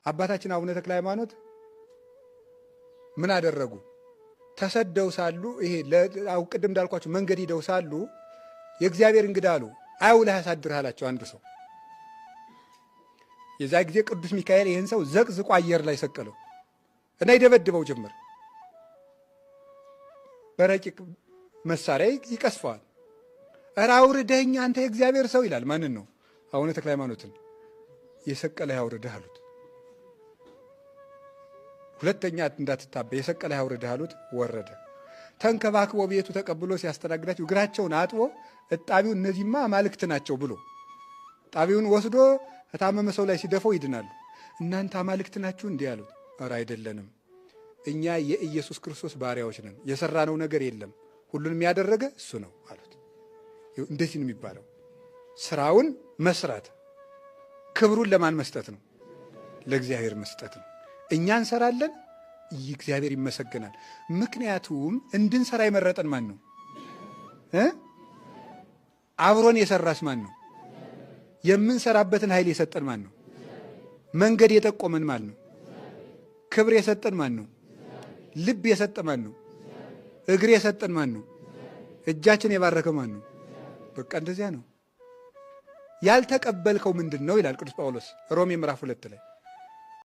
አባታችን አቡነ ተክለ ሃይማኖት ምን አደረጉ? ተሰደው ሳሉ ይሄ ቅድም እንዳልኳቸው መንገድ ሂደው ሳሉ የእግዚአብሔር እንግዳ አሉ አይውለህ ያሳድርህ አላቸው አንዱ ሰው። የዛ ጊዜ ቅዱስ ሚካኤል ይህን ሰው ዘቅዝቆ አየር ላይ ሰቀለው እና ይደበድበው ጀመር። በረቂቅ መሳሪያ ይቀስፈዋል። ኧረ አውርደኝ አንተ የእግዚአብሔር ሰው ይላል። ማንን ነው? አቡነ ተክለ ሃይማኖትን። የሰቀለህ ያውርድህ አሉት። ሁለተኛ እንዳትታበይ የሰቀለህ ያውርድህ አሉት። ወረደ። ተንከባክቦ ቤቱ ተቀብሎ ሲያስተናግዳቸው እግራቸውን አጥቦ እጣቢውን እነዚህማ አማልክት ናቸው ብሎ ጣቢውን ወስዶ ከታመመ ሰው ላይ ሲደፈው ይድናሉ። እናንተ አማልክት ናችሁ እንዲህ አሉት። ኧረ አይደለንም፣ እኛ የኢየሱስ ክርስቶስ ባሪያዎች ነን፣ የሰራነው ነገር የለም፣ ሁሉንም ያደረገ እሱ ነው አሉት። እንደዚህ ነው የሚባለው። ስራውን መስራት ክብሩን ለማን መስጠት ነው? ለእግዚአብሔር መስጠት ነው። እኛ እንሰራለን፣ እግዚአብሔር ይመሰገናል። ምክንያቱም እንድንሰራ የመረጠን ማን ነው? አብሮን የሰራስ ማን ነው? የምንሰራበትን ኃይል የሰጠን ማን ነው? መንገድ የጠቆመን ማን ነው? ክብር የሰጠን ማን ነው? ልብ የሰጠ ማን ነው? እግር የሰጠን ማን ነው? እጃችን የባረከ ማን ነው? በቃ እንደዚያ ነው። ያልተቀበልከው ምንድን ነው ይላል ቅዱስ ጳውሎስ ሮሜ ምዕራፍ 2 ላይ